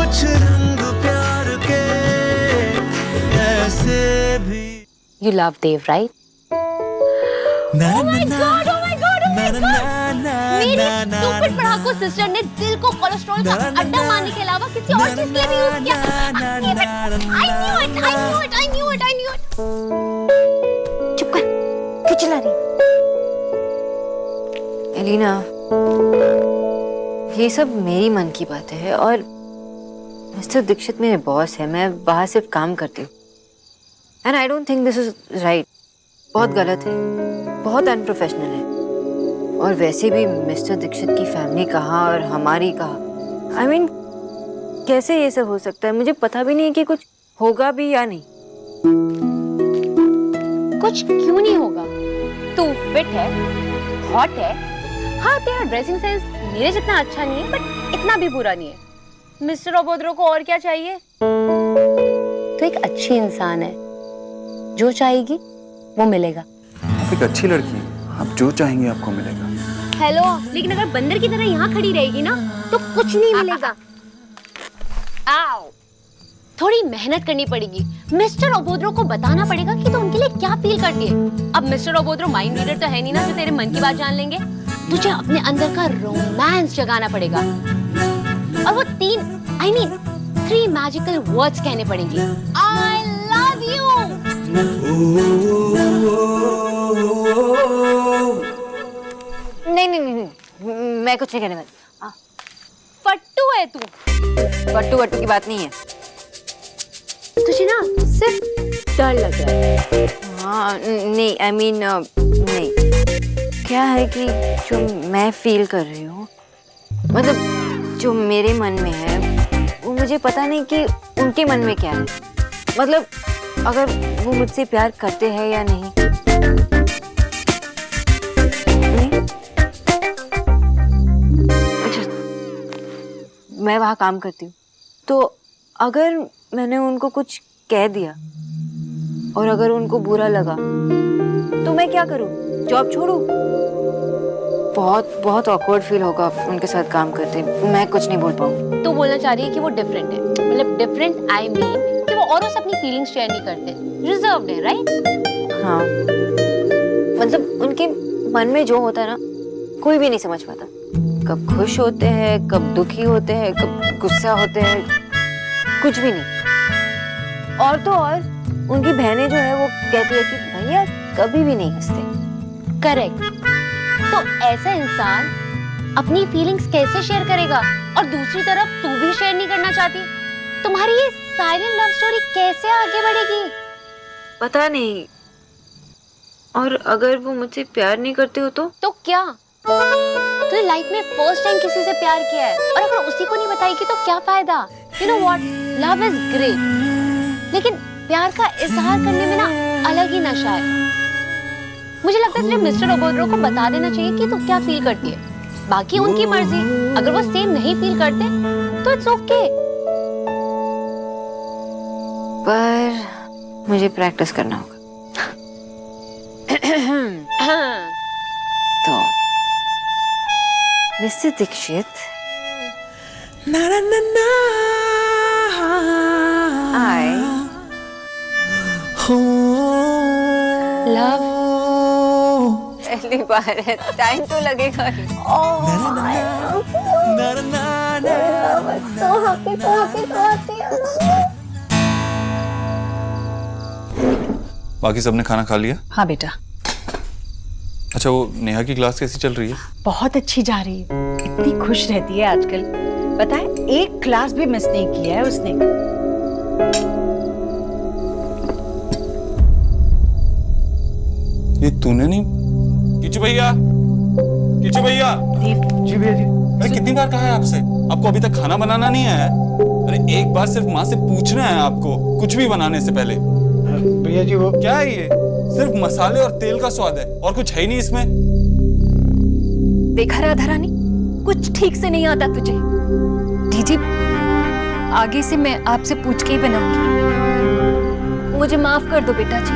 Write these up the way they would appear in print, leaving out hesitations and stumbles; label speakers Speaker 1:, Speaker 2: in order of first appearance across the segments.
Speaker 1: कुछ रंग प्यार के ऐसे भी।
Speaker 2: You love Dev, right?
Speaker 1: Oh
Speaker 2: my God! Oh my God! Oh my God! मेरी stupid पढ़ाकू सिस्टर ने दिल को कोलेस्ट्रॉल का अड्डा मारने के अलावा किसी और चीज के लिए भी यूज किया। I knew it. चुप कर, क्यों चिल्ला रही? एलिना, ये सब मेरी मन की बातें हैं और मिस्टर दीक्षित मेरे बॉस है, मैं बाहर सिर्फ काम करती हूँ। And I don't think this is right. बहुत गलत है, बहुत अनप्रोफेशनल है। और वैसे भी मिस्टर दीक्षित की फैमिली कहाँ और हमारी कहाँ। आई मीन, कैसे ये सब हो सकता है? मुझे पता भी नहीं है कि कुछ होगा भी या नहीं। कुछ क्यों नहीं होगा? तू फिट है, हॉट है। हाँ, तेरा ड्रेसिंग सेंस मेरे जितना अच्छा नहीं है, बट इतना भी बुरा नहीं है। मिस्टर ओबोद्रो को और क्या चाहिए? तो एक अच्छी इंसान है, जो चाहेगी वो मिलेगा।
Speaker 3: आप एक अच्छी लड़की हैं, आप जो चाहेंगे आपको मिलेगा।
Speaker 2: हेलो, लेकिन अगर बंदर की तरह यहाँ खड़ी रहेगी ना तो कुछ नहीं मिलेगा। आओ, थोड़ी मेहनत करनी पड़ेगी। मिस्टर ओबोद्रो को बताना पड़ेगा कि तो उनके लिए क्या फील करती है। अब मिस्टर ओबोद्रो माइंड रीडर तो है नहीं ना जो तेरे मन की बात जान लेंगे। तुझे अपने अंदर का रोमांस जगाना पड़ेगा और वो 3 मैजिकल वर्ड्स कहने पड़ेंगे। आई लव यू। नहीं, मैं कुछ नहीं कहने वाली। फट्टू है तू। फट्टू की बात नहीं है। तुझे ना सिर्फ डर लग रहा है। हाँ, नहीं, आई मीन नहीं। क्या है कि जो मैं फील कर रही हूँ, मतलब जो मेरे मन में है, वो मुझे पता नहीं कि उनके मन में क्या है। मतलब अगर वो मुझसे प्यार करते हैं या नहीं। अच्छा, मैं वहाँ काम करती हूँ, तो अगर मैंने उनको कुछ कह दिया और अगर उनको बुरा लगा तो मैं क्या करूँ? जॉब छोड़ूं? बहुत ऑकवर्ड फील होगा उनके साथ काम करते। मैं कुछ नहीं बोल पाऊँ। तो बोलना चाह रही है कि वो डिफरेंट है। मतलब डिफरेंट आई मीन कि वो औरों से अपनी फीलिंग्स शेयर नहीं करते, रिजर्व्ड है, राइट? हाँ, मतलब उनके मन में जो होता है ना, कोई भी नहीं समझ पाता। कब खुश होते हैं, कब दुखी होते हैं, कब गुस्सा होते हैं, कुछ भी नहीं। और तो और उनकी बहनें जो है वो कहती है कि भैया कभी भी नहीं हंसते। करेक्ट। तो ऐसा इंसान अपनी फीलिंग्स कैसे शेयर करेगा? और दूसरी तरफ तू भी शेयर नहीं करना चाहती। तुम्हारी ये साइलेंट लव स्टोरी कैसे आगे बढ़ेगी? पता नहीं। और अगर वो मुझसे प्यार नहीं करते हो तो क्या? तूने लाइफ में फर्स्ट टाइम किसी से प्यार किया है और अगर उसी को नहीं बताएगी तो क्या फायदा? You know what, love is great, लेकिन प्यार का इजहार करने में ना अलग ही नशा है। मुझे लगता है तुझे मिस्टर ओबोद्रो को बता देना चाहिए कि तू क्या फील करती है। बाकी उनकी मर्जी, अगर वो सेम नहीं फील करते तो इट्स ओके। पर मुझे प्रैक्टिस करना होगा। तो मिस्टर दीक्षित, लव पहली बार है, टाइम तो लगेगा ही।
Speaker 3: बाकी सबने खाना खा लिया?
Speaker 4: हाँ बेटा।
Speaker 3: अच्छा, वो नेहा की क्लास कैसी चल रही है?
Speaker 4: बहुत अच्छी जा रही है, इतनी खुश रहती है आजकल। पता है, एक क्लास भी मिस नहीं किया है उसने।
Speaker 3: ये तूने नहीं? किचू भैया, किचू भैया।
Speaker 4: जी भैया जी।
Speaker 3: अरे कितनी बार कहा है आपसे, आपको अभी तक खाना बनाना नहीं आया है? अरे एक बार सिर्फ माँ से पूछना है आपको, कुछ भी बनाने से पहले।
Speaker 5: भैया जी वो
Speaker 3: क्या है ये? सिर्फ मसाले और तेल का स्वाद है और कुछ है ही नहीं इसमें।
Speaker 2: देखा राधा रानी, कुछ ठीक से नहीं आता तुझे। दीदी, आगे से मैं आपसे पूछ के ही बनाऊंगी। मुझे माफ कर दो बेटा जी।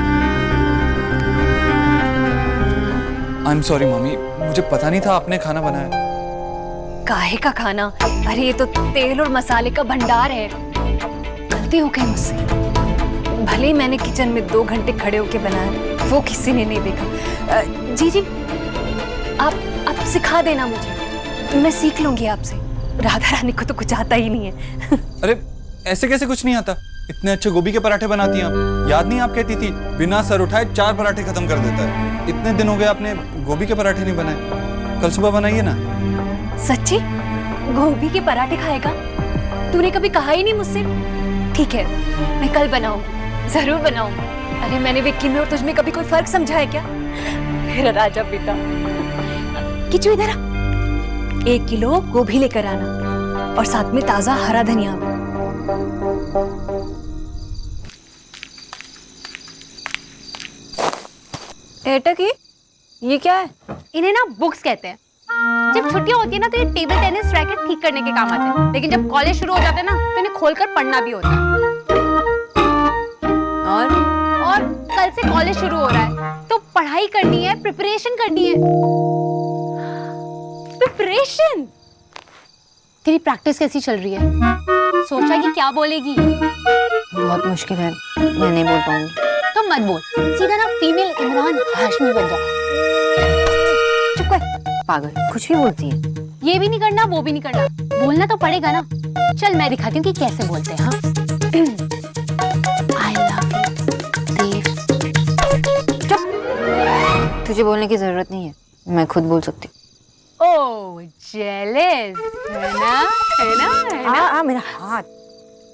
Speaker 3: आई एम सॉरी मम्मी, मुझे पता नहीं था आपने खाना बनाया।
Speaker 5: काहे का खाना? अरे ये तो तेल और मसाले का भंडार है। गलती हो गई मुझसे। भले ही मैंने किचन में 2 घंटे खड़े होके बनाया, वो किसी ने नहीं देखा। जी जी, आप सिखा देना मुझे, मैं सीख लूंगी आपसे। राधा रानी को तो कुछ आता ही नहीं है।
Speaker 3: अरे ऐसे कैसे कुछ नहीं आता? इतने अच्छे गोभी के पराठे बनाती हैं आप। याद नहीं आप कहती थी बिना सर उठाए 4 पराठे खत्म कर देता है। इतने दिन हो गए आपने गोभी के पराठे नहीं बनाए। कल सुबह बनाइए ना।
Speaker 5: सच्ची? गोभी के पराठे खाएगा? तूने कभी कहा ही नहीं मुझसे। ठीक है, मैं कल बनाऊंगी, जरूर बनाऊंगी। अरे मैंने विक्की में और तुझ में कभी कोई फर्क समझा है क्या? मेरा राजा बेटा। किचू इधर आ। 1 किलो गोभी लेकर आना और साथ में ताजा हरा धनिया।
Speaker 2: एटा की ये क्या है? इन्हें ना बुक्स कहते हैं। जब छुट्टियां होती है ना तो ये टेबल टेनिस रैकेट ठीक करने के काम आते हैं, लेकिन जब कॉलेज शुरू हो जाते हैं ना तो इन्हें खोलकर पढ़ना भी होता है। और कल से कॉलेज शुरू हो रहा है तो पढ़ाई करनी है, प्रिपरेशन करनी है। प्रिपरेशन? तेरी प्रैक्टिस कैसी चल रही है? सोचा कि क्या बोलेगी? बहुत मुश्किल है, मैं नहीं बोल पाऊंगी। तो मत बोल, सीधा ना फीमेल इमरान हाशमी बन जा। चुप कर, पागल, कुछ भी बोलती है। ये भी नहीं करना, वो भी नहीं करना, बोलना तो पड़ेगा ना। चल मैं दिखाती हूँ कि कैसे बोलते हैं। हाँ, I love you, देव। चुप। तुझे बोलने की जरूरत नहीं है, मैं खुद बोल सकती हूँ। ओह, जेलस है ना? है ना? है ना?
Speaker 4: आ मेरा हाथ।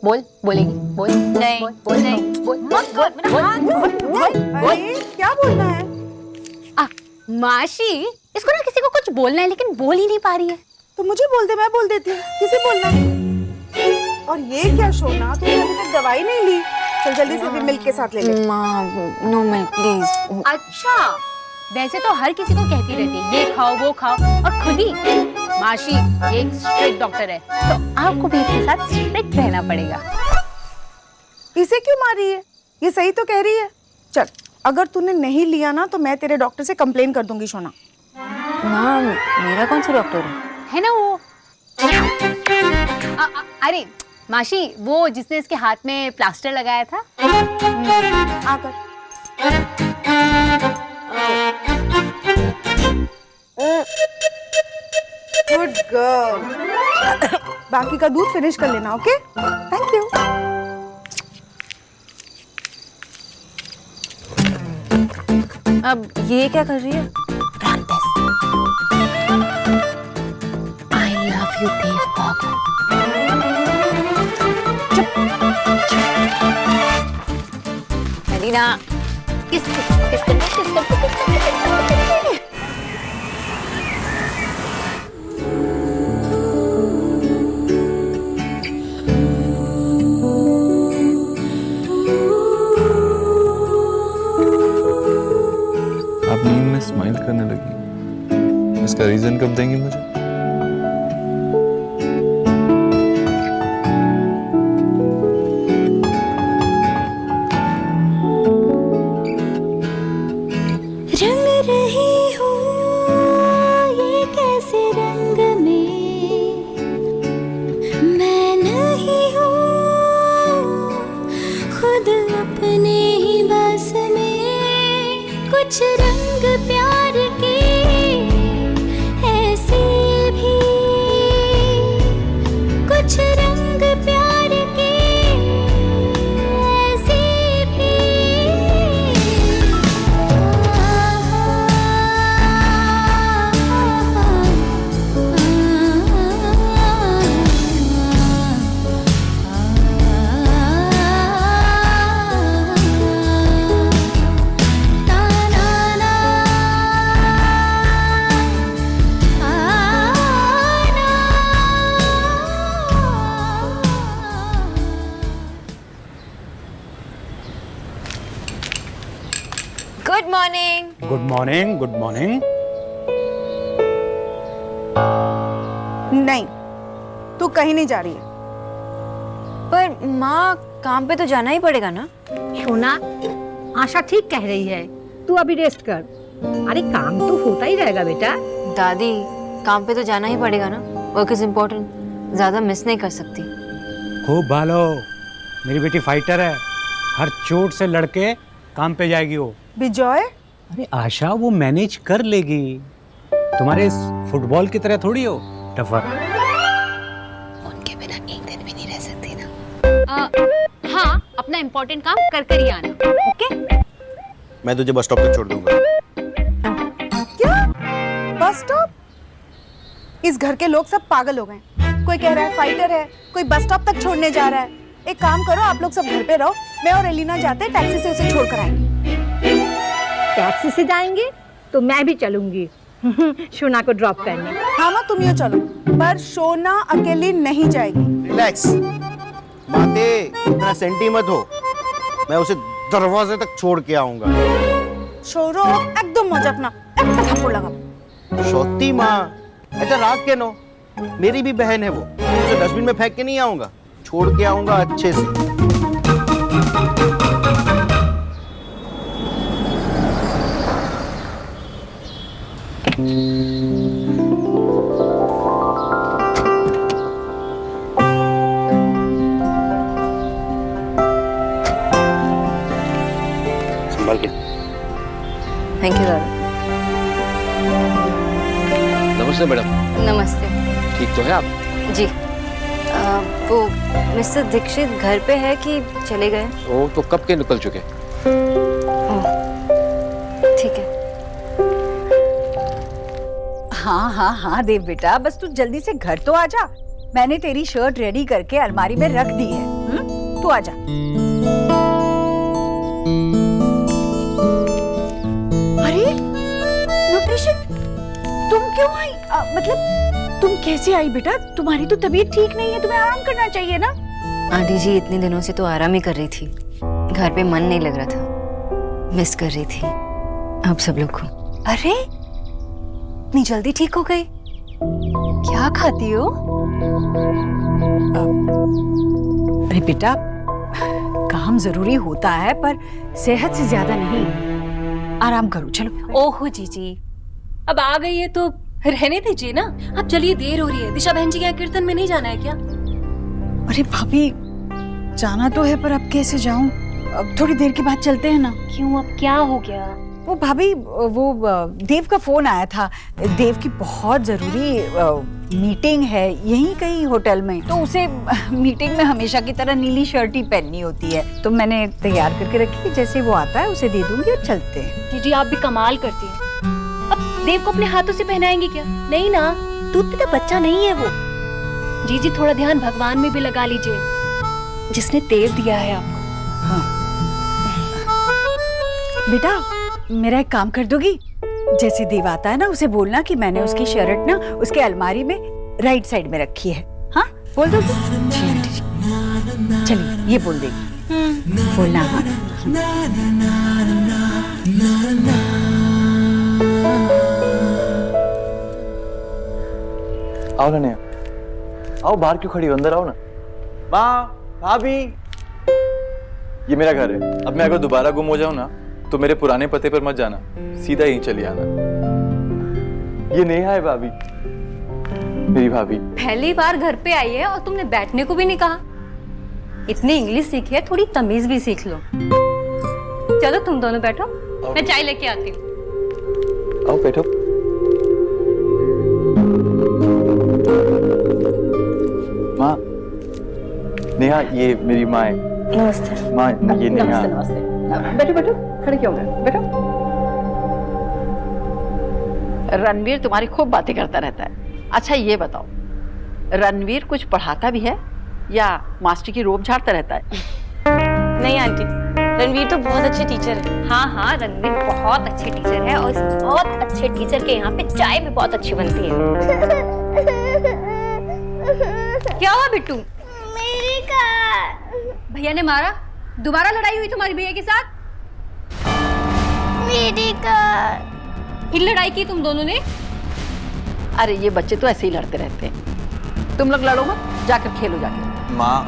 Speaker 2: बोल, बोलेगी? बोल नहीं, बोल नहीं, बोल मत बोल, मेरा हाथ बोल।
Speaker 4: क्या बोलना है?
Speaker 2: माशी, इसको ना किसी को कुछ बोलना है लेकिन बोल ही नहीं पा रही है।
Speaker 6: तो मुझे बोल दे, मैं बोल देती हूँ। किसे बोलना है? और ये क्या सोना, तूने अभी तक दवाई नहीं ली? चल जल्दी से अभी मिल्क के साथ ले ले।
Speaker 2: माँ, नो मिल्क प्लीज। अच्छा, वैसे तो हर किसी को कहती रहती है ये खाओ वो खाओ, और खुद ही माशी एक स्ट्रिक्ट डॉक्टर है, तो आपको भी इसके साथ स्ट्रिक्ट रहना पड़ेगा।
Speaker 6: इसे क्यों मारी है? ये सही तो कह रही है। चल, अगर तूने नहीं लिया ना तो मैं तेरे डॉक्टर से कंप्लेन कर दूंगी सोना।
Speaker 2: माँ, मेरा कौन सा डॉक्टर है ना वो? अरे माशी, वो जिसने इसके हाथ में प्लास्टर लगाया था।
Speaker 6: आकर गुड गर्ल। बाकी का दूध फिनिश कर लेना, ओके? Thank you.
Speaker 2: अब ये क्या कर रही है? I love you, Dev babu. Madina, किस
Speaker 3: आप नींद में स्माइल करने लगी, इसका रीजन कब देंगी मुझे?
Speaker 7: रंग रही हूँ ये कैसे रंग में, मैं नहीं हूँ खुद अपने ही बस में। कुछ रंग प्यार के ऐसे भी, कुछ रंग प्यार के ऐसे भी।
Speaker 2: Good morning.
Speaker 8: Good morning, good morning.
Speaker 6: नहीं, तू कहीं नहीं जा रही है।
Speaker 2: पर माँ, काम पे तो जाना ही पड़ेगा ना?
Speaker 4: सोना, आशा ठीक कह रही है, तू अभी रेस्ट कर। अरे काम तो होता ही रहेगा बेटा।
Speaker 2: दादी, काम पे तो जाना ही पड़ेगा ना? वर्क इज इम्पोर्टेंट, ज्यादा मिस नहीं कर सकती।
Speaker 8: खूब भालो, मेरी बेटी फाइटर है, हर चोट से लड़के काम पे जाएगी वो।
Speaker 6: बिजॉय,
Speaker 8: अरे आशा, वो मैनेज कर लेगी, तुम्हारे इस फुटबॉल की तरह थोड़ी हो टफर।
Speaker 2: उनके बिना एक दिन भी नहीं रह सकती ना। हाँ, अपना इम्पोर्टेंट काम कर कर ही आना, ओके?
Speaker 9: मैं तुझे बस स्टॉप तक छोड़ दूंगा।
Speaker 6: क्या बस स्टॉप? इस घर के लोग सब पागल हो गए। कोई कह रहा है फाइटर है, कोई बस स्टॉप तक छोड़ने जा रहा है। एक काम करो, आप लोग सब घर पे रहो, मैं और एलिना जाते हैं, टैक्सी से उसे छोड़ कर आएंगे।
Speaker 4: टैक्सी से जाएंगे तो मैं भी चलूंगी शोना को ड्रॉप करने।
Speaker 6: हाँ माँ, तुम ये चलो, पर शोना अकेली नहीं जाएगी।
Speaker 9: रिलैक्स माते, इतना सेंटी मत हो, मैं उसे दरवाजे तक छोड़ के आऊंगा।
Speaker 6: छोरो एकदम मजा अपना, एक थप्पड़ लगा।
Speaker 9: सौती माँ, ऐसा राग के नो, मेरी भी बहन है वो, उसे डस्टबिन में फेंक के नहीं आऊंगा, छोड़ के आऊंगा अच्छे से। संभाल के।
Speaker 2: थैंक यू दादा।
Speaker 10: नमस्ते मैडम।
Speaker 2: नमस्ते।
Speaker 10: ठीक तो है आप?
Speaker 2: जी। वो मिस्टर दीक्षित घर पे है कि चले गए?
Speaker 10: वो तो कब के निकल चुके।
Speaker 2: ठीक है।
Speaker 4: हाँ हाँ हाँ देव बेटा, बस तू जल्दी से घर तो आ जा। मैंने तेरी शर्ट रेडी करके अलमारी में रख दी है। तू आ जा। अरे नुट्रिशन, तुम क्यों आई? मतलब तुम कैसे आई बेटा? तुम्हारी तो तबीयत ठीक नहीं है, तुम्हें आराम करना चाहिए ना।
Speaker 2: आंटी जी इतने दिनों से तो आराम ही कर रही थी, घर पे मन नहीं लग रहा था, मिस कर रही थी आप सब लोग को।
Speaker 5: अरे इतनी जल्दी ठीक हो गई? क्या खाती हो?
Speaker 4: अरे बेटा, काम जरूरी होता है पर सेहत से ज्यादा नहीं। आराम करो, चलो।
Speaker 5: ओहो जीजी, अब आ गई है तो रहने दीजिए ना। अब चलिए, देर हो रही है। दिशा बहन जी के कीर्तन में नहीं जाना है क्या?
Speaker 4: अरे भाभी, जाना तो है पर अब कैसे जाऊं? अब थोड़ी देर के बाद चलते हैं ना।
Speaker 5: क्यों, अब क्या हो गया?
Speaker 4: वो भाभी, वो देव का फोन आया था। देव की बहुत जरूरी मीटिंग है यहीं कहीं होटल में, तो उसे मीटिंग में हमेशा की तरह नीली शर्ट ही पहननी होती है, तो मैंने तैयार करके रखी। जैसे वो आता है उसे दे दूंगी और चलते हैं।
Speaker 5: जीजी आप भी कमाल करती हैं। अब देव को अपने हाथों से पहनाएंगे क्या? नहीं ना, दूध पीता बच्चा नहीं है वो। जीजी थोड़ा ध्यान भगवान में भी लगा लीजिए, जिसने देव दिया है आपको।
Speaker 4: हाँ बेटा, मेरा एक काम कर दोगी? जैसे देव आता है ना, उसे बोलना कि मैंने उसकी शर्ट ना उसके अलमारी में राइट साइड में रखी है। हाँ, बोल दोगी? चलिए, ये बोल देगी। बोलना। हाँ।
Speaker 3: आओ ना, आओ, बाहर क्यों खड़ी हो, अंदर आओ ना। माँ, भाभी, ये मेरा घर है। अब मैं अगर दोबारा गुम हो जाऊं ना, तो मेरे पुराने पते पर मत जाना, सीधा यहीं चली आना। ये नेहा है भाभी, मेरी भाभी।
Speaker 5: पहली बार घर पे आई है और तुमने बैठने को भी नहीं कहा। इतनी इंग्लिश सीखी है, थोड़ी तमीज भी सीख लो। चलो तुम दोनों बैठो, मैं चाय लेके आती हूँ।
Speaker 3: आओ बैठो। माँ, नेहा, ये मेरी माँ है।
Speaker 2: नमस्ते।
Speaker 3: माँ, ये नेहा।
Speaker 4: बैठो बैठो, खड़े क्यों गए? बैठो।
Speaker 11: रणवीर तुम्हारी खूब बातें करता रहता है। अच्छा ये बताओ, रणवीर कुछ पढ़ाता भी है या मास्टर की रोब झाड़ता रहता है?
Speaker 2: नहीं आंटी, रणवीर तो बहुत अच्छे टीचर है।
Speaker 5: हाँ हाँ, रणवीर बहुत अच्छे टीचर है और इस बहुत अच्छे टीचर के यहाँ पे चाय भी बहुत अच्छी बनती है। क्या हुआ बिट्टू?
Speaker 7: मेरी कार।
Speaker 5: भैया ने मारा? दोबारा लड़ाई हुई तुम्हारी भैया के साथ?
Speaker 7: मेरी कार।
Speaker 5: फिर लड़ाई की तुम दोनों ने?
Speaker 11: अरे ये बच्चे तो ऐसे ही लड़ते रहते हैं। तुम लोग लड़ो मत, जाकर खेलो जाके।
Speaker 3: माँ,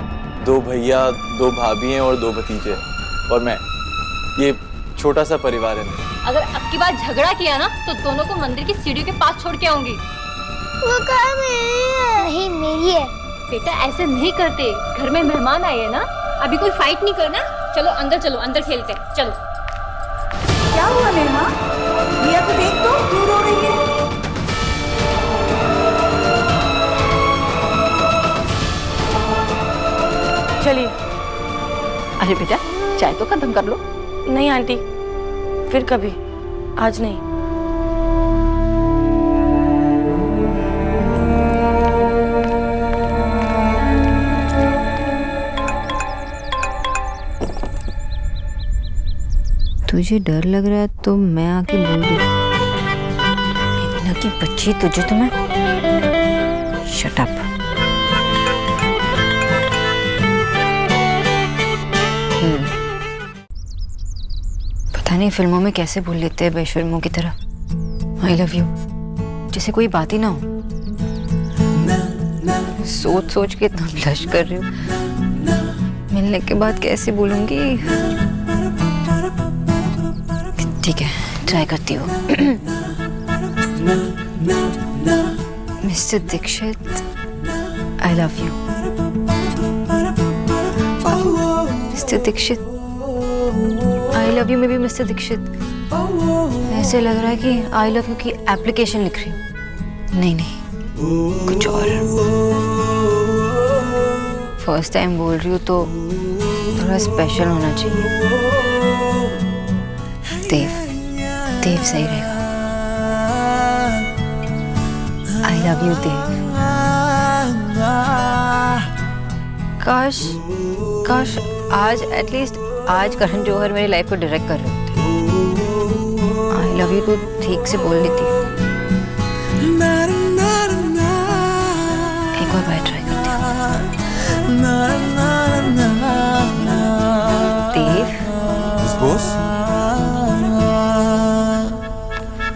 Speaker 3: 2 भैया, 2 भाभी हैं और 2 भतीजे, और मैं। ये छोटा सा परिवार है मेरा।
Speaker 5: अगर अब की बार झगड़ा किया ना, तो दोनों को मंदिर की सीढ़ियों के पास छोड़ के आऊंगी।
Speaker 7: वो कार मेरी है। नहीं मेरी है।
Speaker 5: बेटा ऐसे नहीं करते, घर में मेहमान आए हैं ना, अभी कोई फाइट नहीं करना। चलो अंदर खेलते हैं, चलो।
Speaker 4: क्या हुआ नेहा? रिया को देख तो, क्यों रो रही है?
Speaker 11: चलिए। अरे बेटा चाय तो खत्म कर लो।
Speaker 2: नहीं आंटी, फिर कभी, आज नहीं। तुझे डर लग रहा है तो मैं आके बोल दूं। इतना की बच्ची तुझे तो मैं। Shut up. पता नहीं फिल्मों में कैसे बोल लेते हैं बेशर्मों की तरह आई लव यू, जैसे कोई बात ही ना हो। सोच सोच के इतना ब्लश कर रही हूँ, मिलने के बाद कैसे बोलूंगी। ठीक है, ट्राई करती हूँ। Mister Dikshit, I love you. Mister Dikshit, I love you में भी मिस्टर दीक्षित ऐसे लग रहा है कि आई लव यू की एप्लीकेशन लिख रही हूँ। नहीं नहीं, कुछ और। फर्स्ट टाइम बोल रही हूँ तो थोड़ा स्पेशल होना चाहिए। देव सही रहेगा। आई लव यू देव। काश आज एटलीस्ट आज करण जौहर मेरी लाइफ को डायरेक्ट कर रहे होते। आई लव यू तो ठीक से बोल लेती। एक और बार ट्राई करती हूँ। देव,
Speaker 3: बॉस,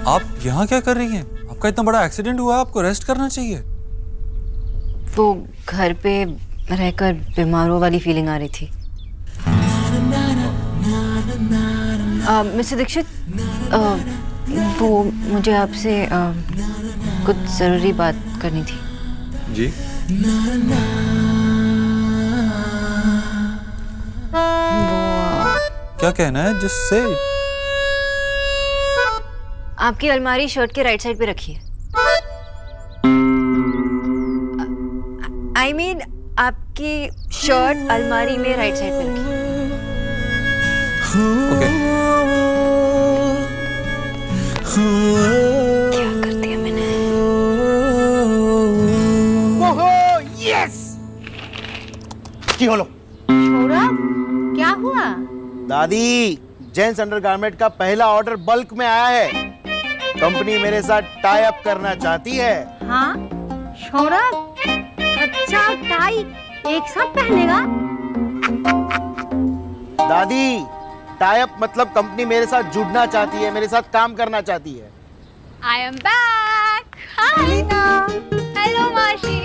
Speaker 3: आप यहाँ क्या कर रही हैं? आपका इतना बड़ा एक्सीडेंट हुआ, आपको रेस्ट करना चाहिए।
Speaker 2: वो घर पे रहकर बीमारों वाली फीलिंग आ रही थी। मिस्टर दीक्षित, वो मुझे आपसे कुछ जरूरी बात करनी थी।
Speaker 3: जी। क्या कहना है? Just say.
Speaker 2: आपकी अलमारी शर्ट के राइट साइड पे रखिए। आई मीन आपकी शर्ट अलमारी में राइट साइड पे रखिए।
Speaker 3: ओके।
Speaker 2: क्या कर दिया मैंने?
Speaker 9: ओहो, यस! की होलो?
Speaker 2: क्या हुआ?
Speaker 9: दादी, जेंट्स अंडरगारमेंट का पहला ऑर्डर बल्क में आया है। कंपनी मेरे साथ टाई अप करना चाहती है।
Speaker 2: हाँ, सौरभ, अच्छा टाई एक साथ पहनेगा?
Speaker 9: दादी, टाई अप मतलब कंपनी मेरे साथ जुड़ना चाहती है, मेरे साथ काम करना चाहती है।
Speaker 5: I am back. Hi hello माशी।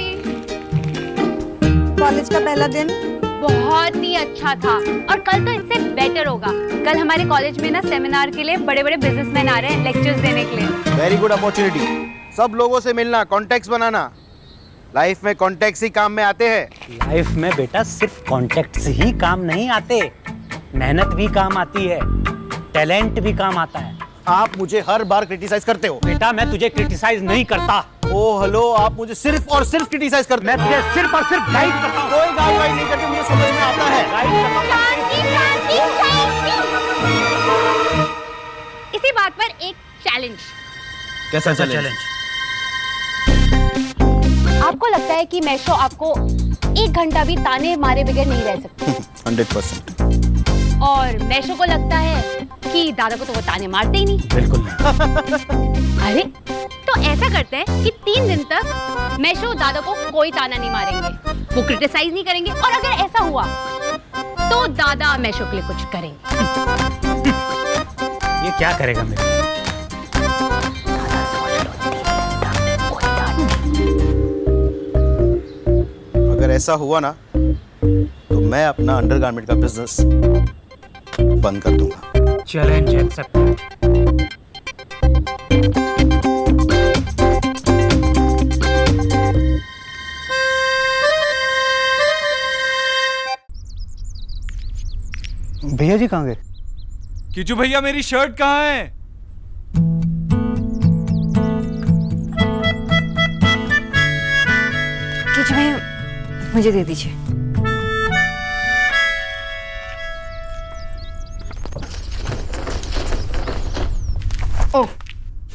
Speaker 6: कॉलेज का पहला दिन
Speaker 5: बहुत ही अच्छा था और कल तो इससे बेटर होगा। कल हमारे कॉलेज में ना सेमिनार के लिए बड़े बड़े बिजनेसमैन आ रहे हैं लेक्चर्स देने के लिए।
Speaker 9: Very good opportunity. सब लोगों से मिलना, कॉन्टेक्ट्स बनाना। लाइफ में कॉन्टेक्ट्स ही काम में आते हैं।
Speaker 8: लाइफ में बेटा सिर्फ कॉन्टेक्ट्स ही काम नहीं आते, मेहनत भी काम आती है, टैलेंट भी काम आता है।
Speaker 9: आप मुझे हर बार क्रिटिसाइज करते हो।
Speaker 8: बेटा मैं तुझे क्रिटिसाइज नहीं करता।
Speaker 9: ओ हेलो, आप मुझे सिर्फ और सिर्फ क्रिटिसाइज करते हो।
Speaker 8: मैं तुझे सिर्फ और सिर्फ गाइड करता हूँ।
Speaker 9: कोई गाइड नहीं करते, मुझे समझ में आता है।
Speaker 8: गाइड करता हूँ।
Speaker 5: इसी बात पर एक चैलेंज।
Speaker 3: कैसा चैलेंज?
Speaker 5: आपको लगता है कि मैशो आपको 1 घंटा भी ताने मारे बगैर नहीं रह सकती?
Speaker 9: 100%।
Speaker 5: और मैशो को लगता है कि दादा को तो वो ताने मारते ही नहीं।
Speaker 8: बिल्कुल नहीं।
Speaker 5: अरे तो ऐसा करते हैं कि 3 दिन तक मैशो दादा को कोई ताना नहीं मारेंगे, वो क्रिटिसाइज नहीं करेंगे, और अगर ऐसा हुआ तो दादा मैशो के लिए कुछ करेंगे।
Speaker 8: ये क्या करेगा मेरे?
Speaker 9: अगर ऐसा हुआ ना तो मैं अपना अंडरगारमेंट का बिजनेस बंद कर दूंगा।
Speaker 8: Challenge accept. भैया जी कहाँ गए?
Speaker 3: किचू भैया मेरी शर्ट कहाँ है?
Speaker 2: किचू भैया मुझे दे दीजिए।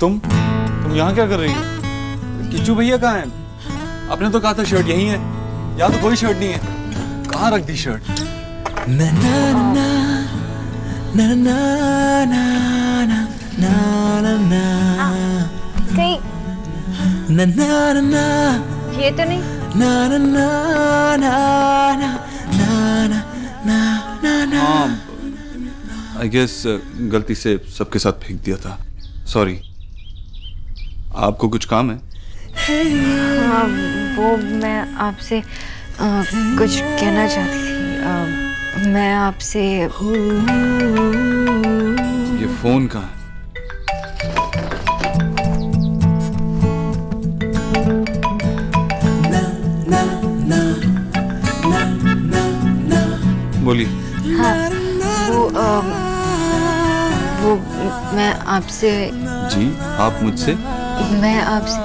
Speaker 3: तुम यहाँ क्या कर रही हो? किचू भैया कहाँ हैं? आपने तो कहा था शर्ट यहीं है। यहाँ तो कोई शर्ट नहीं है। कहाँ रख दी शर्ट?
Speaker 1: ना ना ना ना ना ना ना ना ना ना
Speaker 2: कहीं
Speaker 1: ना ना ना
Speaker 2: ये तो नहीं?
Speaker 1: ना ना ना ना ना ना ना ना ना।
Speaker 3: हाँ, आई गेस गलती से सबके साथ फेंक दिया था। सॉरी। आपको कुछ काम है?
Speaker 2: हाँ, वो मैं आपसे कुछ कहना चाहती थी। मैं आपसे
Speaker 3: ये फोन कहाँ है? बोलिए।
Speaker 2: हाँ, वो मैं आपसे
Speaker 3: जी, आप मुझसे?
Speaker 2: मैं आपसे